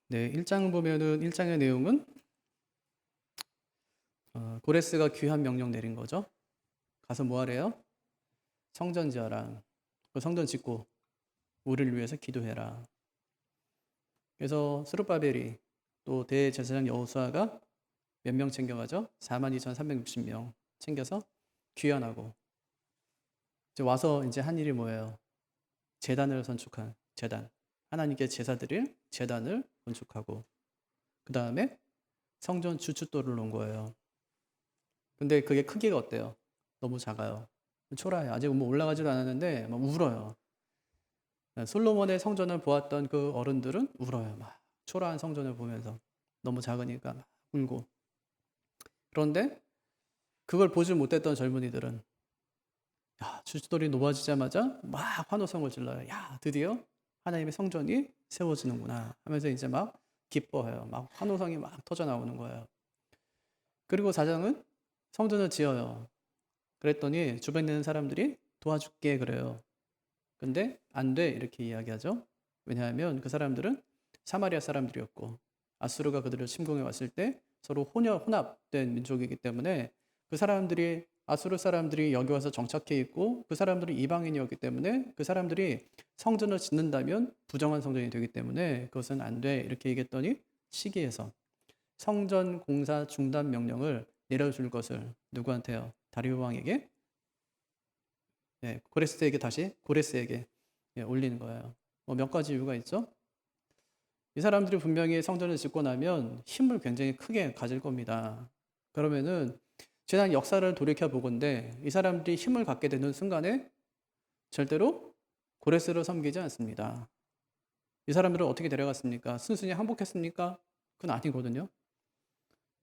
네, 1장 보면은 1장의 내용은 고레스가 귀한 명령 내린 거죠. 가서 뭐 하래요? 성전 지어라. 그 성전 짓고 우리를 위해서 기도해라. 그래서 스룹바벨이 또 대제사장 여호수아가 몇 명 챙겨가죠? 42,360명 챙겨서 귀환하고 이제 와서 이제 한 일이 뭐예요? 제단을 건축한 제단. 하나님께 제사 드릴 제단을 건축하고 그 다음에 성전 주춧돌을 놓은 거예요. 근데 그게 크기가 어때요? 너무 작아요. 초라해요. 아직 뭐 올라가지도 않았는데 막 울어요. 솔로몬의 성전을 보았던 그 어른들은 울어요. 막 초라한 성전을 보면서 너무 작으니까 막 울고. 그런데 그걸 보지 못했던 젊은이들은 주춧돌이 놓아지자마자 막 환호성을 질러요. 야, 드디어 하나님의 성전이 세워지는구나 하면서 이제 막 기뻐해요. 막 환호성이 막 터져 나오는 거예요. 그리고 사장은 성전을 지어요. 그랬더니 주변에 있는 사람들이 도와줄게 그래요. 근데 안 돼 이렇게 이야기하죠. 왜냐하면 그 사람들은 사마리아 사람들이었고 아수르가 그들을 침공해 왔을 때 서로 혼합된 민족이기 때문에 그 사람들이 아수르 사람들이 여기 와서 정착해 있고 그 사람들이 이방인이었기 때문에 그 사람들이 성전을 짓는다면 부정한 성전이 되기 때문에 그것은 안 돼 이렇게 얘기했더니 시기에서 성전 공사 중단 명령을 내려줄 것을 누구한테요? 다리오 왕에게 고레스에게 다시 고레스에게 올리는 거예요. 몇 가지 이유가 있죠. 이 사람들이 분명히 성전을 짓고 나면 힘을 굉장히 크게 가질 겁니다. 그러면은 지난 역사를 돌이켜 보건대 이 사람들이 힘을 갖게 되는 순간에 절대로 고레스를 섬기지 않습니다. 이 사람들을 어떻게 데려갔습니까? 순순히 항복했습니까? 그건 아니거든요.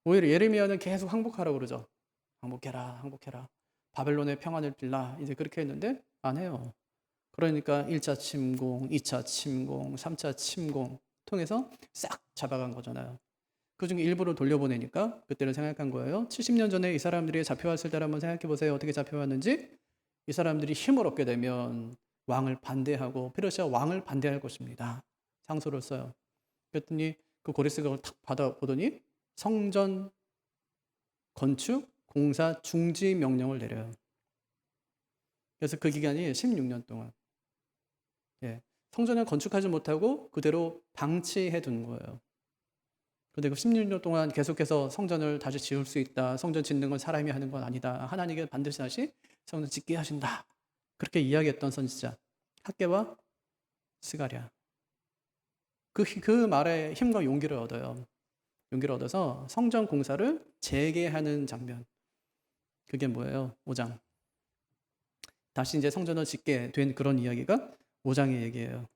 오히려 예레미야는 계속 항복하라고 그러죠. 항복해라, 항복해라. 바벨론의 평안을 빌라. 이제 그렇게 했는데 안 해요. 그러니까 1차 침공, 2차 침공, 3차 침공 통해서 싹 잡아간 거잖아요. 그중에 일부를 돌려보내니까 그때를 생각한 거예요. 70년 전에 이 사람들이 잡혀왔을 때를 한번 생각해 보세요. 어떻게 잡혀왔는지. 이 사람들이 힘을 얻게 되면 왕을 반대하고 페르시아 왕을 반대할 것입니다. 상소를 써요. 그랬더니 그 고레스가 그걸 탁 받아보더니 성전 건축 공사 중지 명령을 내려요. 그래서 그 기간이 16년 동안 성전을 건축하지 못하고 그대로 방치해 둔 거예요. 그런데 그 16년 동안 계속해서 성전을 다시 지을 수 있다. 성전 짓는 건 사람이 하는 건 아니다. 하나님께 반드시 다시 성전 짓게 하신다. 그렇게 이야기했던 선지자 학개와 스가랴. 그 말에 힘과 용기를 얻어요. 용기를 얻어서 성전 공사를 재개하는 장면. 그게 뭐예요? 5장. 다시 이제 성전을 짓게 된 그런 이야기가 5장의 얘기예요.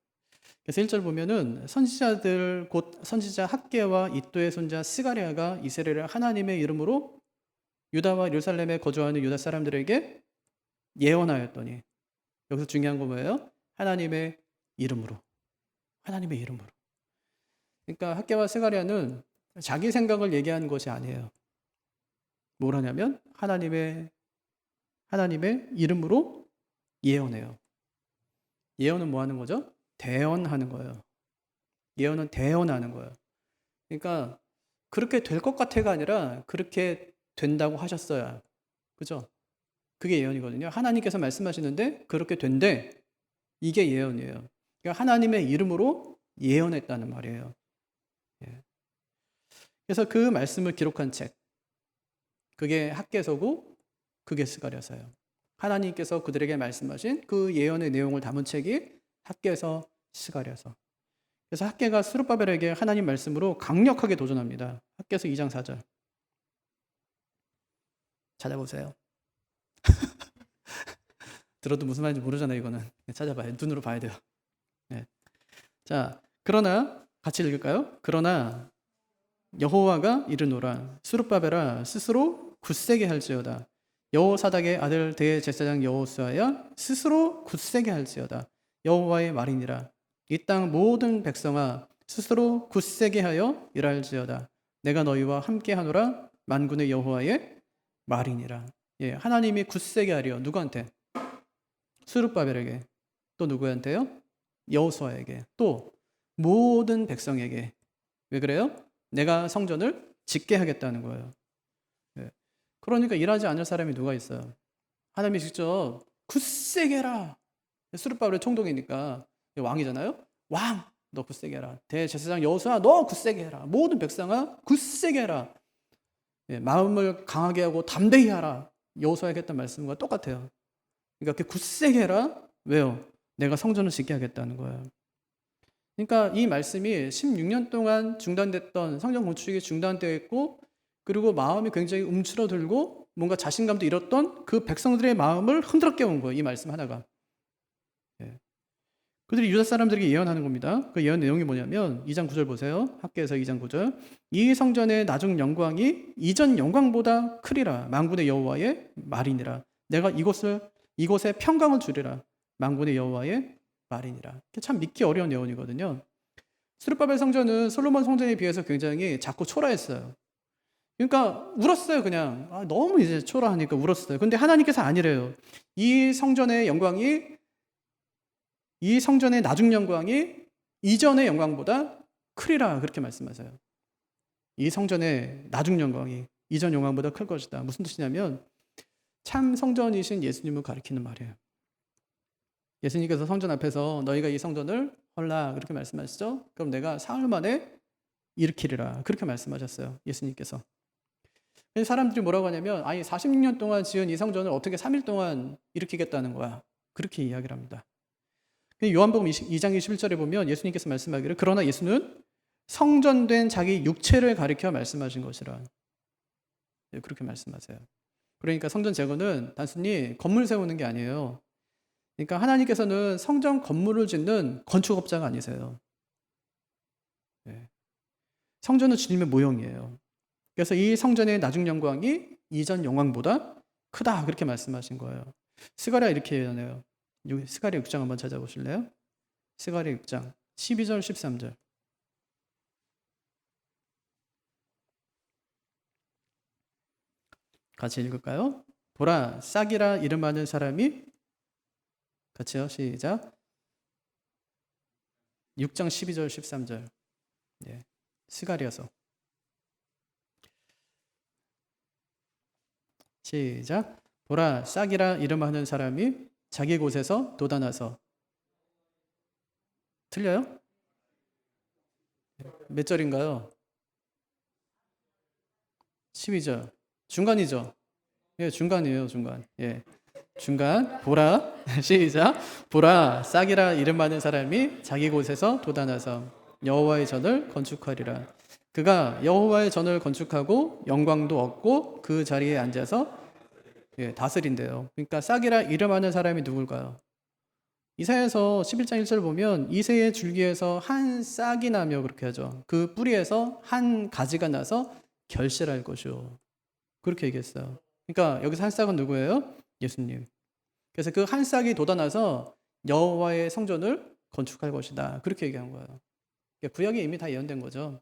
그래서 1절 보면은 선지자들 곧 선지자 학개와 이도의 손자 스가랴가 이스라엘을 하나님의 이름으로 유다와 예루살렘에 거주하는 유다 사람들에게 예언하였더니 여기서 중요한 거 뭐예요? 하나님의 이름으로. 하나님의 이름으로. 그러니까 학개와 스가랴는 자기 생각을 얘기하는 것이 아니에요. 뭘 하냐면 하나님의 이름으로 예언해요. 예언은 뭐 하는 거죠? 대언하는 거예요. 예언은 대언하는 거예요. 그러니까 그렇게 될 것 같아가 아니라 그렇게 된다고 하셨어야. 그죠? 그게 예언이거든요. 하나님께서 말씀하시는데 그렇게 된대. 이게 예언이에요. 그러니까 하나님의 이름으로 예언했다는 말이에요. 예. 그래서 그 말씀을 기록한 책. 그게 학개서고 그게 스가랴서예요. 하나님께서 그들에게 말씀하신 그 예언의 내용을 담은 책이 학개서 스가랴서. 그래서 학개가 스룹바벨에게 하나님 말씀으로 강력하게 도전합니다. 학개서 2장 4절. 찾아보세요. 들어도 무슨 말인지 모르잖아요, 이거는. 찾아봐요. 눈으로 봐야 돼요. 네. 자, 그러나 같이 읽을까요? 그러나 여호와가 이르노라 스룹바벨아 스스로 굳세게 할지어다. 여호사닥의 아들 대제사장 여호수아야 스스로 굳세게 할지어다. 여호와의 말이니라. 이 땅 모든 백성아 스스로 굳세게 하여 일할지어다. 내가 너희와 함께하노라. 만군의 여호와의 말이니라. 예, 하나님이 굳세게 하려 누구한테? 스룹바벨에게. 또 누구한테요? 여호수아에게. 또 모든 백성에게 왜 그래요? 내가 성전을 짓게 하겠다는 거예요. 예. 그러니까 일하지 않을 사람이 누가 있어요? 하나님이 직접 굳세게 해라. 스룹바벨의 총독이니까 왕이잖아요. 왕, 너 굳세게 해라. 대제사장 여호수아, 너 굳세게 해라. 모든 백성아, 굳세게 해라. 예, 마음을 강하게 하고 담대히 하라. 여호수아에게 했던 말씀과 똑같아요. 그러니까 그 굳세게 해라. 왜요? 내가 성전을 짓게 하겠다는 거예요. 그러니까 이 말씀이 16년 동안 중단됐던 성전 건축이 중단되어 있고, 그리고 마음이 굉장히 움츠러들고 뭔가 자신감도 잃었던 그 백성들의 마음을 흔들어 깨운 거예요. 이 말씀 하나가. 예. 그들이 유다 사람들에게 예언하는 겁니다. 그 예언 내용이 뭐냐면 2장 9절 보세요. 학개에서 2장 9절. 이 성전의 나중 영광이 이전 영광보다 크리라. 만군의 여호와의 말이니라. 내가 이곳에 평강을 주리라. 만군의 여호와의 말이니라. 참 믿기 어려운 예언이거든요. 스룹바벨 성전은 솔로몬 성전에 비해서 굉장히 작고 초라했어요. 그러니까 울었어요. 그냥 너무 이제 초라하니까 울었어요. 근데 하나님께서 아니래요. 이 성전의 나중 영광이 이전의 영광보다 크리라, 그렇게 말씀하세요. 이 성전의 나중 영광이 이전 영광보다 클 것이다. 무슨 뜻이냐면 참 성전이신 예수님을 가리키는 말이에요. 예수님께서 성전 앞에서 너희가 이 성전을 헐라 그렇게 말씀하시죠. 그럼 내가 사흘 만에 일으키리라 그렇게 말씀하셨어요. 예수님께서. 사람들이 뭐라고 하냐면 46년 동안 지은 이 성전을 어떻게 3일 동안 일으키겠다는 거야. 그렇게 이야기를 합니다. 요한복음 2장 21절에 보면 예수님께서 말씀하기를 그러나 예수는 성전된 자기 육체를 가리켜 말씀하신 것이라. 그렇게 말씀하세요. 그러니까 성전 재건은 단순히 건물 세우는 게 아니에요. 그러니까 하나님께서는 성전 건물을 짓는 건축업자가 아니세요. 성전은 주님의 모형이에요. 그래서 이 성전의 나중 영광이 이전 영광보다 크다 그렇게 말씀하신 거예요. 스가랴 이렇게 예언해요. 스가랴 6장 한번 찾아보실래요? 스가랴 6장 12절 13절 같이 읽을까요? 보라 싹이라 이름하는 사람이 같이요. 시작. 6장 12절 13절 스가랴서 시작. 보라 싹이라 이름하는 사람이 자기 곳에서 돋아나서 틀려요? 몇 절인가요? 12절 중간이죠? 예, 중간이에요. 중간. 예, 중간. 보라 시작. 보라 싹이라 이름하는 사람이 자기 곳에서 돋아나서 여호와의 전을 건축하리라. 그가 여호와의 전을 건축하고 영광도 얻고 그 자리에 앉아서 다스린대요. 그러니까 싹이라 이름하는 사람이 누굴까요? 이사야서 11장 1절 보면 이새의 줄기에서 한 싹이 나며 그렇게 하죠. 그 뿌리에서 한 가지가 나서 결실할 것이요. 그렇게 얘기했어요. 그러니까 여기서 한 싹은 누구예요? 예수님. 그래서 그 한 싹이 돋아나서 여호와의 성전을 건축할 것이다. 그렇게 얘기한 거예요. 그러니까 구약에 이미 다 예언된 거죠.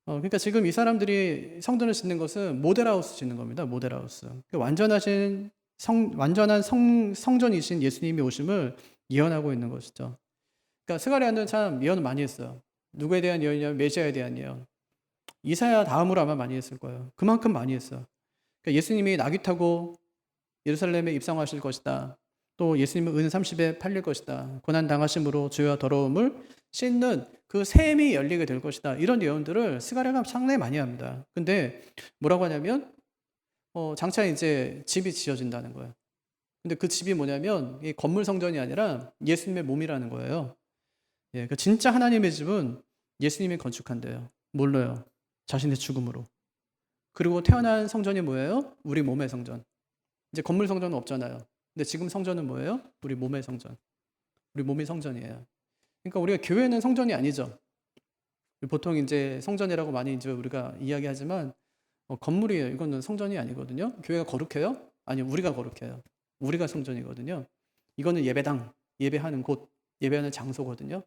그러니까 지금 이 사람들이 성전을 짓는 것은 모델하우스 짓는 겁니다. 모델하우스. 완전한 성전이신 예수님이 오심을 예언하고 있는 것이죠. 그러니까 스가랴는 참 예언을 많이 했어요. 누구에 대한 예언이냐면 메시아에 대한 예언. 이사야 다음으로 아마 많이 했을 거예요. 그만큼 많이 했어요. 그러니까 예수님이 나귀 타고 예루살렘에 입성하실 것이다. 또 예수님은 은 30에 팔릴 것이다. 고난 당하심으로 죄와 더러움을 씻는 그 샘이 열리게 될 것이다. 이런 예언들을 스가랴가 상당히 많이 합니다. 근데 뭐라고 하냐면 장차 이제 집이 지어진다는 거예요. 근데 그 집이 뭐냐면 이 건물 성전이 아니라 예수님의 몸이라는 거예요. 그 진짜 하나님의 집은 예수님이 건축한대요. 뭘로요? 자신의 죽음으로. 그리고 태어난 성전이 뭐예요? 우리 몸의 성전. 이제 건물 성전은 없잖아요. 근데 지금 성전은 뭐예요? 우리 몸의 성전. 우리 몸이 성전이에요. 그러니까 우리가 교회는 성전이 아니죠. 보통 이제 성전이라고 많이 이제 우리가 이야기하지만 건물이에요. 이거는 성전이 아니거든요. 교회가 거룩해요? 아니요, 우리가 거룩해요. 우리가 성전이거든요. 이거는 예배당, 예배하는 곳, 예배하는 장소거든요.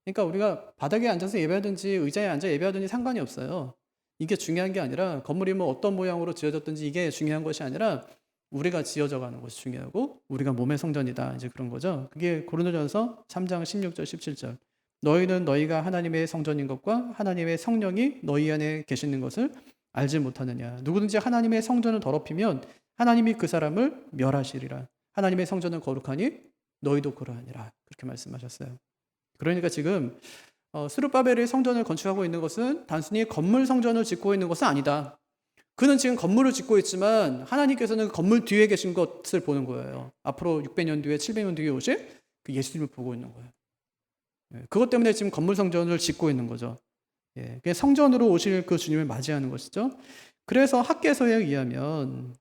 그러니까 우리가 바닥에 앉아서 예배하든지 의자에 앉아 예배하든지 상관이 없어요. 이게 중요한 게 아니라 건물이 뭐 어떤 모양으로 지어졌든지 이게 중요한 것이 아니라 우리가 지어져 가는 것이 중요하고 우리가 몸의 성전이다. 이제 그런 거죠. 그게 고린도전서 3장 16절 17절. 너희는 너희가 하나님의 성전인 것과 하나님의 성령이 너희 안에 계시는 것을 알지 못하느냐. 누구든지 하나님의 성전을 더럽히면 하나님이 그 사람을 멸하시리라. 하나님의 성전은 거룩하니 너희도 그러하니라. 그렇게 말씀하셨어요. 그러니까 지금 스룹바벨의 성전을 건축하고 있는 것은 단순히 건물 성전을 짓고 있는 것은 아니다. 그는 지금 건물을 짓고 있지만 하나님께서는 그 건물 뒤에 계신 것을 보는 거예요. 앞으로 600년 뒤에 700년 뒤에 오실 그 예수님을 보고 있는 거예요. 그것 때문에 지금 건물 성전을 짓고 있는 거죠. 성전으로 오실 그 주님을 맞이하는 것이죠. 그래서 학개서에 의하면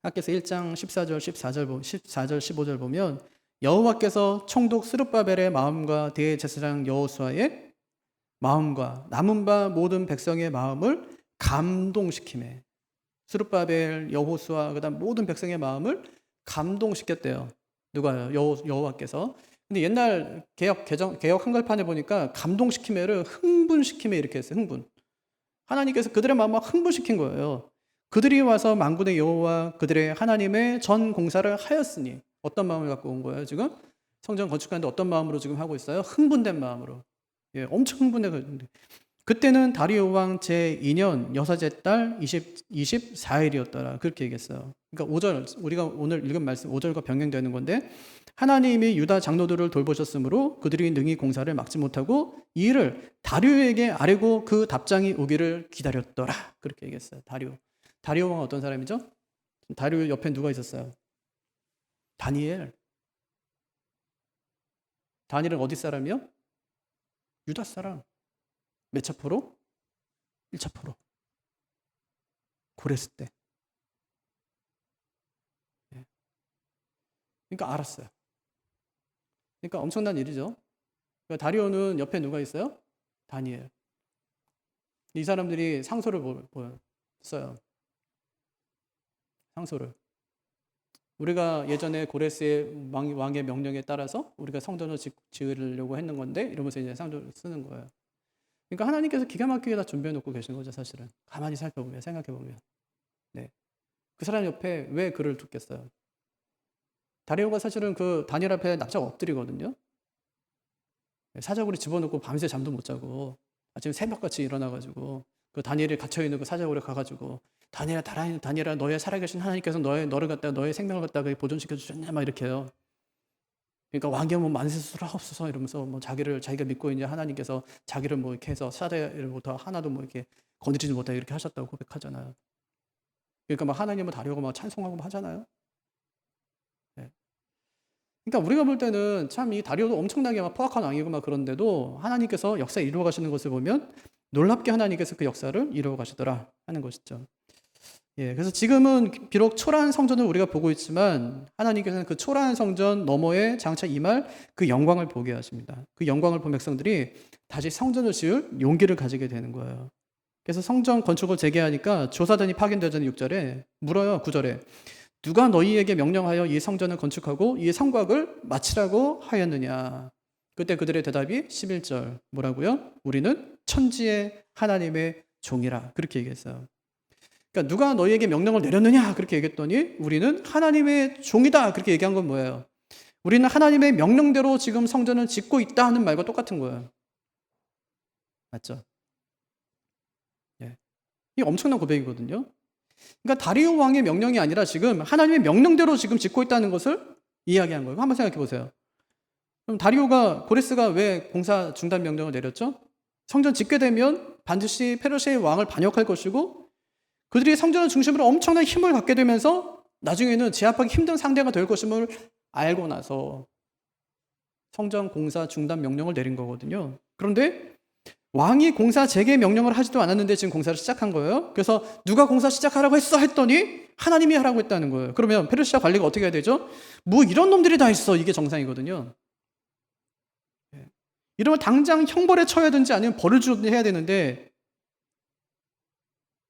학개서 1장 14절, 14절, 15절 보면 여호와께서 총독 스룹바벨의 마음과 대제사장 여호수아의 마음과 남은 바 모든 백성의 마음을 감동시키매. 스룹바벨, 여호수아, 그다음 모든 백성의 마음을 감동시켰대요. 누가요? 여호와께서. 근데 옛날 개역 한글판에 보니까 감동시키매를 흥분시키매 이렇게 했어요. 흥분. 하나님께서 그들의 마음을 흥분시킨 거예요. 그들이 와서 만군의 여호와 그들의 하나님의 전 공사를 하였으니 어떤 마음을 갖고 온 거예요? 지금 성전 건축하는데 어떤 마음으로 지금 하고 있어요? 흥분된 마음으로. 엄청 흥분해. 그때는 다리오 왕 제2년 여섯째 달 24일이었더라. 그렇게 얘기했어요. 그러니까 5절, 우리가 오늘 읽은 말씀 5절과 병행되는 건데 하나님이 유다 장로들을 돌보셨으므로 그들이 능히 공사를 막지 못하고 이 일을 다리오에게 아뢰고 그 답장이 오기를 기다렸더라. 그렇게 얘기했어요. 다리오 왕은 어떤 사람이죠? 다리오 옆에 누가 있었어요? 다니엘은 어디 사람이요? 유다 사람. 몇 차 포로? 1차 포로. 고레스 때. 그러니까 알았어요. 그러니까 엄청난 일이죠. 그러니까 다리오는 옆에 누가 있어요? 다니엘. 이 사람들이 상소를 써요. 상소를. 우리가 예전에 고레스의 왕의 명령에 따라서 우리가 성전을 지으려고 했는 건데 이러면서 이제 상소를 쓰는 거예요. 그러니까 하나님께서 기가 막히게 다 준비해 놓고 계신 거죠, 사실은. 가만히 살펴보면, 생각해 보면. 그 사람 옆에 왜 글을 뒀겠어요? 다리오가 사실은 그 다니엘 앞에 납작 엎드리거든요. 사자굴에 집어넣고 밤새 잠도 못 자고 아침에 새벽같이 일어나가지고 그 다니엘이 갇혀있는 그 사자굴에 가가지고 다니엘아 너의 살아계신 하나님께서 너를 갖다가 너의 생명을 갖다가 보존시켜 주셨냐 막 이렇게 해요. 그러니까 왕이 뭐 만세스를 하옵소서 이러면서 뭐 자기가 믿고 있는 하나님께서 자기를 뭐 이렇게 해서 사자로부터 하나도 뭐 이렇게 건드리지 못하게 이렇게 하셨다고 고백하잖아요. 그러니까 막 하나님을 다루고 막 찬송하고 막 하잖아요. 그러니까 우리가 볼 때는 참 이 다리오도 엄청나게 막 포악한 왕이고 막 그런데도 하나님께서 역사 이루어 가시는 것을 보면 놀랍게 하나님께서 그 역사를 이루어 가시더라 하는 것이죠. 그래서 지금은 비록 초라한 성전을 우리가 보고 있지만 하나님께서는 그 초라한 성전 너머에 장차 임할 그 영광을 보게 하십니다. 그 영광을 본 백성들이 다시 성전을 지을 용기를 가지게 되는 거예요. 그래서 성전 건축을 재개하니까 조사단이 파견되자는 6절에 물어요. 9절에 누가 너희에게 명령하여 이 성전을 건축하고 이 성곽을 마치라고 하였느냐. 그때 그들의 대답이 11절 뭐라고요? 우리는 천지의 하나님의 종이라 그렇게 얘기했어요. 그러니까 누가 너희에게 명령을 내렸느냐 그렇게 얘기했더니 우리는 하나님의 종이다 그렇게 얘기한 건 뭐예요? 우리는 하나님의 명령대로 지금 성전을 짓고 있다 하는 말과 똑같은 거예요. 맞죠? 이게 엄청난 고백이거든요. 그러니까 다리오 왕의 명령이 아니라 지금 하나님의 명령대로 지금 짓고 있다는 것을 이야기한 거예요. 한번 생각해 보세요. 그럼 고레스가 왜 공사 중단 명령을 내렸죠? 성전 짓게 되면 반드시 페르시아의 왕을 반역할 것이고 그들이 성전을 중심으로 엄청난 힘을 갖게 되면서 나중에는 제압하기 힘든 상대가 될 것임을 알고 나서 성전 공사 중단 명령을 내린 거거든요. 그런데 왕이 공사 재개 명령을 하지도 않았는데 지금 공사를 시작한 거예요. 그래서 누가 공사 시작하라고 했더니 하나님이 하라고 했다는 거예요. 그러면 페르시아 관리가 어떻게 해야 되죠? 뭐 이런 놈들이 다 있어. 이게 정상이거든요. 이러면 당장 형벌에 처해야 되는지 아니면 벌을 주든지 해야 되는데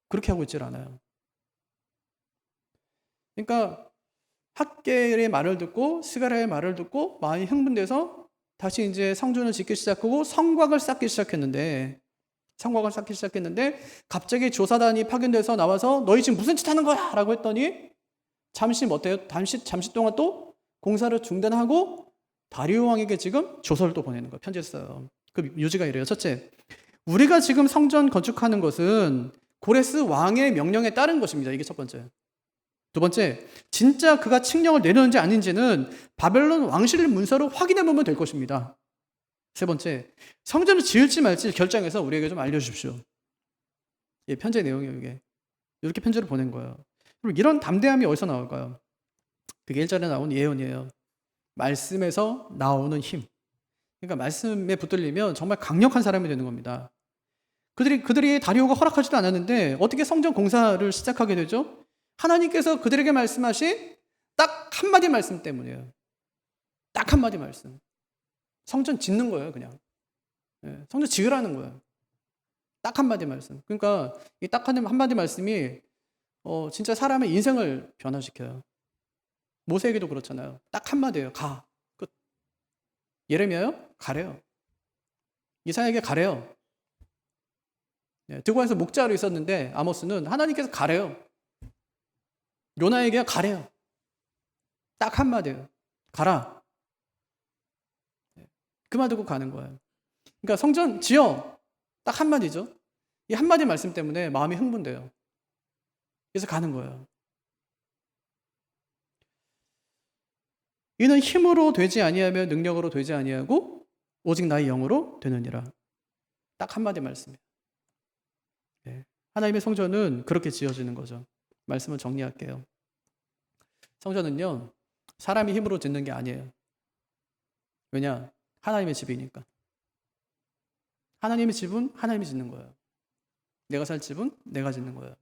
그렇게 하고 있질 않아요. 그러니까 학계의 말을 듣고 스가랴의 말을 듣고 마음이 흥분돼서 다시 이제 성전을 짓기 시작하고 성곽을 쌓기 시작했는데 갑자기 조사단이 파견돼서 나와서 너희 지금 무슨 짓 하는 거야? 라고 했더니 잠시 동안 또 공사를 중단하고 다리오 왕에게 지금 조서를 또 보내는 거예요. 편지를 써요. 그 요지가 이래요. 첫째, 우리가 지금 성전 건축하는 것은 고레스 왕의 명령에 따른 것입니다. 이게 첫 번째. 두 번째, 진짜 그가 칙령을 내렸는지 아닌지는 바벨론 왕실 문서로 확인해 보면 될 것입니다. 세 번째, 성전을 지을지 말지 결정해서 우리에게 좀 알려주십시오. 이 편지의 내용이에요, 이게. 이렇게 편지를 보낸 거예요. 그럼 이런 담대함이 어디서 나올까요? 그게 1절에 나온 예언이에요. 말씀에서 나오는 힘. 그러니까 말씀에 붙들리면 정말 강력한 사람이 되는 겁니다. 그들이 다리오가 허락하지도 않았는데 어떻게 성전 공사를 시작하게 되죠? 하나님께서 그들에게 말씀하신 딱 한마디 말씀 때문이에요. 딱 한마디 말씀. 성전 짓는 거예요, 그냥. 성전 지으라는 거예요. 딱 한마디 말씀. 그러니까 이 딱 한마디 말씀이 진짜 사람의 인생을 변화시켜요. 모세에게도 그렇잖아요. 딱 한마디예요. 가. 끝. 예레미야요? 가래요. 이사야에게 가래요. 드고에서 목자로 있었는데 아모스는 하나님께서 가래요. 요나에게 가래요. 딱 한마디예요. 가라. 그 말 듣고 가는 거예요. 그러니까 성전 지어. 딱 한마디죠. 이 한마디 말씀 때문에 마음이 흥분돼요. 그래서 가는 거예요. 이는 힘으로 되지 아니하며 능력으로 되지 아니하고 오직 나의 영으로 되느니라. 딱 한마디 말씀이에요. 하나님의 성전은 그렇게 지어지는 거죠. 말씀을 정리할게요. 성전은요, 사람이 힘으로 짓는 게 아니에요. 왜냐? 하나님의 집이니까. 하나님의 집은 하나님이 짓는 거예요. 내가 살 집은 내가 짓는 거예요.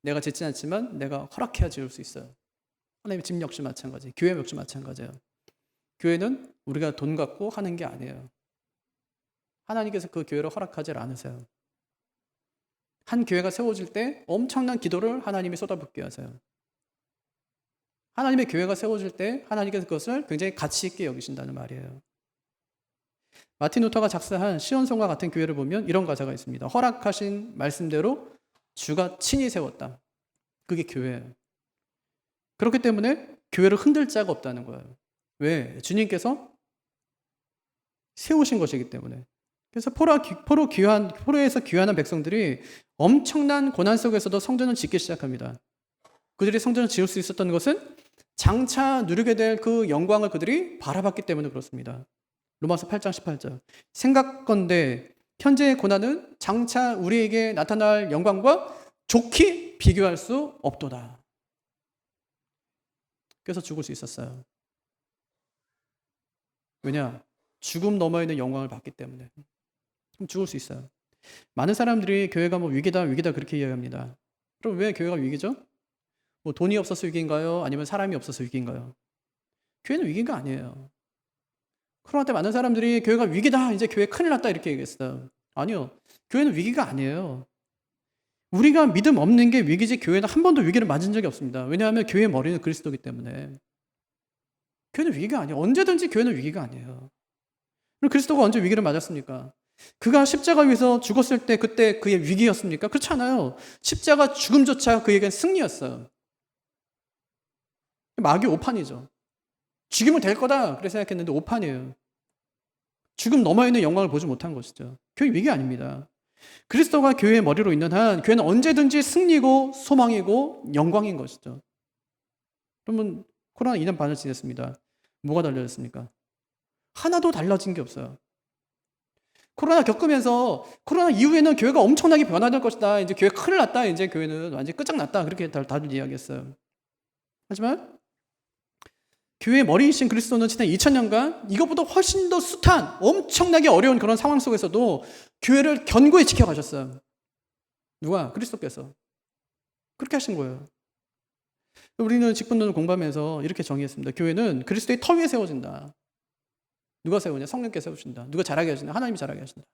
내가 짓지 않지만 내가 허락해야 지을 수 있어요. 하나님의 집 역시 마찬가지. 교회 역시 마찬가지예요. 교회는 우리가 돈 갖고 하는 게 아니에요. 하나님께서 그 교회를 허락하지 않으세요. 한 교회가 세워질 때 엄청난 기도를 하나님이 쏟아붓게 하세요. 하나님의 교회가 세워질 때 하나님께서 그것을 굉장히 가치 있게 여기신다는 말이에요. 마틴 루터가 작사한 시온성과 같은 교회를 보면 이런 가사가 있습니다. 허락하신 말씀대로 주가 친히 세웠다. 그게 교회예요. 그렇기 때문에 교회를 흔들 자가 없다는 거예요. 왜? 주님께서 세우신 것이기 때문에. 그래서 포로에서 귀환한 백성들이 엄청난 고난 속에서도 성전을 짓기 시작합니다. 그들이 성전을 지을 수 있었던 것은 장차 누리게 될 그 영광을 그들이 바라봤기 때문에 그렇습니다. 로마서 8장 18절. 생각건대 현재의 고난은 장차 우리에게 나타날 영광과 좋게 비교할 수 없도다. 그래서 죽을 수 있었어요. 왜냐? 죽음 너머에 있는 영광을 받기 때문에. 그럼 죽을 수 있어요. 많은 사람들이 교회가 위기다 그렇게 이야기합니다. 그럼 왜 교회가 위기죠? 돈이 없어서 위기인가요? 아니면 사람이 없어서 위기인가요? 교회는 위기가 아니에요. 코로나 때 많은 사람들이 교회가 위기다, 이제 교회 큰일 났다 이렇게 얘기했어요. 아니요. 교회는 위기가 아니에요. 우리가 믿음 없는 게 위기지 교회는 한 번도 위기를 맞은 적이 없습니다. 왜냐하면 교회의 머리는 그리스도이기 때문에. 교회는 위기가 아니에요. 언제든지 교회는 위기가 아니에요. 그럼 그리스도가 언제 위기를 맞았습니까? 그가 십자가 위에서 죽었을 때 그때 그의 위기였습니까? 그렇지 않아요. 십자가 죽음조차 그에겐 승리였어요. 마귀 오판이죠. 죽이면 될 거다 그렇게 생각했는데 오판이에요. 죽음 넘어있는 영광을 보지 못한 것이죠. 교회 위기 아닙니다. 그리스도가 교회의 머리로 있는 한 교회는 언제든지 승리고 소망이고 영광인 것이죠. 그러면 코로나 2년 반을 지냈습니다. 뭐가 달라졌습니까? 하나도 달라진 게 없어요. 코로나 겪으면서 코로나 이후에는 교회가 엄청나게 변화될 것이다. 이제 교회 큰일 났다. 이제 교회는 완전히 끝장났다. 그렇게 다들 이야기했어요. 하지만 교회의 머리이신 그리스도는 지난 2000년간 이것보다 훨씬 더 숱한 엄청나게 어려운 그런 상황 속에서도 교회를 견고히 지켜가셨어요. 누가? 그리스도께서. 그렇게 하신 거예요. 우리는 직분론을 공부하면서 이렇게 정의했습니다. 교회는 그리스도의 터 위에 세워진다. 누가 세우냐? 성령께서 세우신다. 누가 잘하게 하신다? 하나님이 잘하게 하신다.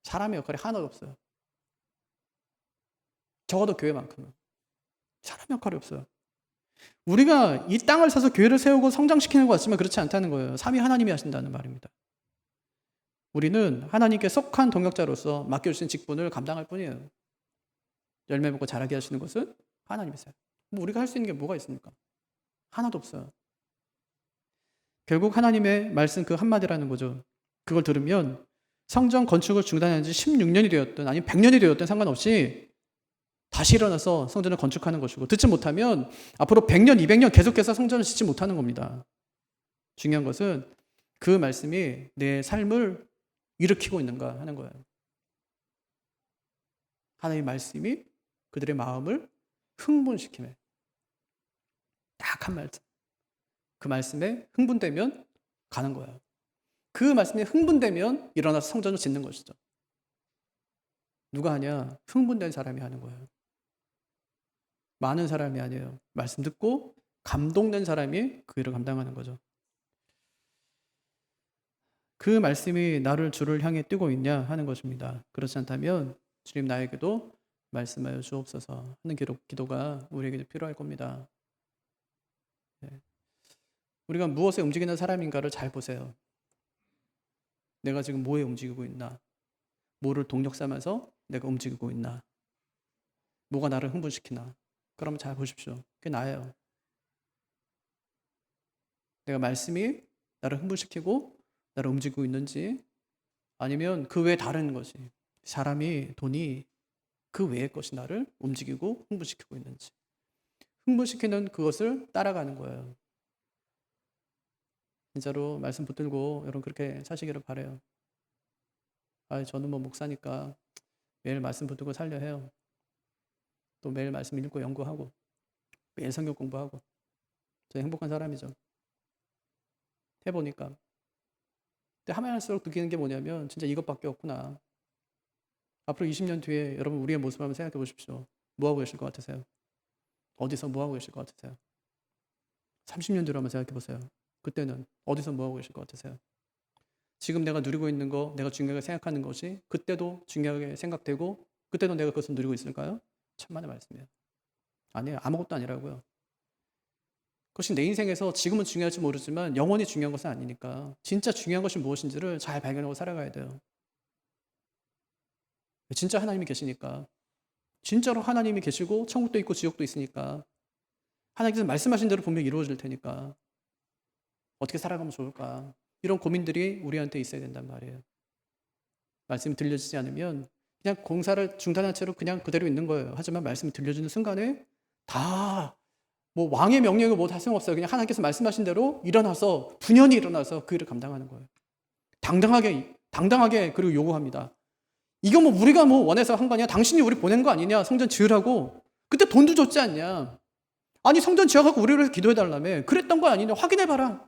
사람의 역할이 하나도 없어요. 적어도 교회만큼은. 사람 역할이 없어요. 우리가 이 땅을 사서 교회를 세우고 성장시키는 것 같지만 그렇지 않다는 거예요. 삼위 하나님이 하신다는 말입니다. 우리는 하나님께 속한 동역자로서 맡겨주신 직분을 감당할 뿐이에요. 열매 맺고 자라게 하시는 것은 하나님이세요. 우리가 할 수 있는 게 뭐가 있습니까? 하나도 없어요. 결국 하나님의 말씀 그 한마디라는 거죠. 그걸 들으면 성전 건축을 중단한 지 16년이 되었든 아니면 100년이 되었든 상관없이 다시 일어나서 성전을 건축하는 것이고, 듣지 못하면 앞으로 100년, 200년 계속해서 성전을 짓지 못하는 겁니다. 중요한 것은 그 말씀이 내 삶을 일으키고 있는가 하는 거예요. 하나님의 말씀이 그들의 마음을 흥분시키네. 딱 한 말씀. 그 말씀에 흥분되면 가는 거예요. 그 말씀에 흥분되면 일어나서 성전을 짓는 것이죠. 누가 하냐? 흥분된 사람이 하는 거예요. 많은 사람이 아니에요. 말씀 듣고 감동된 사람이 그 일을 감당하는 거죠. 그 말씀이 나를 주를 향해 뜨고 있냐 하는 것입니다. 그렇지 않다면 주님 나에게도 말씀하여 주옵소서 하는 기도가 우리에게도 필요할 겁니다. 우리가 무엇에 움직이는 사람인가를 잘 보세요. 내가 지금 뭐에 움직이고 있나? 뭐를 동력 삼아서 내가 움직이고 있나? 뭐가 나를 흥분시키나? 그럼 잘 보십시오. 그게 나예요. 내가 말씀이 나를 흥분시키고 나를 움직이고 있는지, 아니면 그 외에 다른 것이, 사람이, 돈이, 그 외의 것이 나를 움직이고 흥분시키고 있는지. 흥분시키는 그것을 따라가는 거예요. 진짜로 말씀 붙들고 여러분 그렇게 사시기를 바라요. 저는 뭐 목사니까 매일 말씀 붙들고 살려 해요. 또 매일 말씀 읽고 연구하고 매일 성경 공부하고. 저 행복한 사람이죠. 해보니까. 근데 하면 할수록 느끼는 게 뭐냐면 진짜 이것밖에 없구나. 앞으로 20년 뒤에 여러분 우리의 모습을 한번 생각해 보십시오. 뭐하고 계실 것 같으세요? 어디서 뭐하고 계실 것 같으세요? 30년 뒤로 한번 생각해 보세요. 그때는 어디서 뭐하고 계실 것 같으세요? 지금 내가 누리고 있는 거, 내가 중요하게 생각하는 것이 그때도 중요하게 생각되고 그때도 내가 그것을 누리고 있을까요? 천만의 말씀이에요. 아니에요. 아무것도 아니라고요. 그것이 내 인생에서 지금은 중요할지 모르지만 영원히 중요한 것은 아니니까 진짜 중요한 것이 무엇인지를 잘 발견하고 살아가야 돼요. 진짜 하나님이 계시니까. 진짜로 하나님이 계시고 천국도 있고 지옥도 있으니까 하나님께서 말씀하신 대로 분명히 이루어질 테니까 어떻게 살아가면 좋을까? 이런 고민들이 우리한테 있어야 된단 말이에요. 말씀이 들려지지 않으면 그냥 공사를 중단한 채로 그냥 그대로 있는 거예요. 하지만 말씀이 들려지는 순간에 다 뭐 왕의 명령이 뭐 다 소용없어요. 그냥 하나님께서 말씀하신 대로 일어나서 분연히 일어나서 그 일을 감당하는 거예요. 당당하게 그리고 요구합니다. 이거 뭐 우리가 뭐 원해서 한 거 아니야? 당신이 우리 보낸 거 아니냐? 성전 지으라고. 그때 돈도 줬지 않냐? 아니 성전 지어갖고 우리를 위해서 기도해달라며. 그랬던 거 아니냐? 확인해봐라.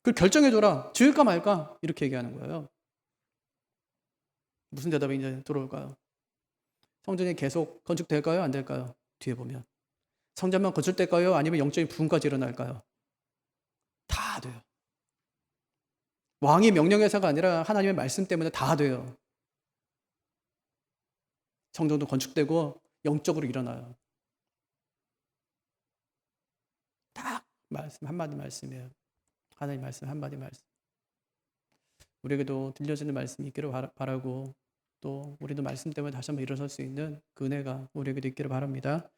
그걸 결정해줘라. 지을까 말까? 이렇게 얘기하는 거예요. 무슨 대답이 이제 들어올까요? 성전이 계속 건축될까요? 안 될까요? 뒤에 보면. 성전만 건축될까요? 아니면 영적인 부흥까지 일어날까요? 다 돼요. 왕의 명령에서가 아니라 하나님의 말씀 때문에 다 돼요. 성전도 건축되고 영적으로 일어나요. 딱 말씀 한마디 말씀이에요. 하나님 말씀 한마디 말씀. 우리에게도 들려지는 말씀이 있기를 바라고 또 우리도 말씀 때문에 다시 한번 일어설 수 있는 그 은혜가 우리에게도 있기를 바랍니다.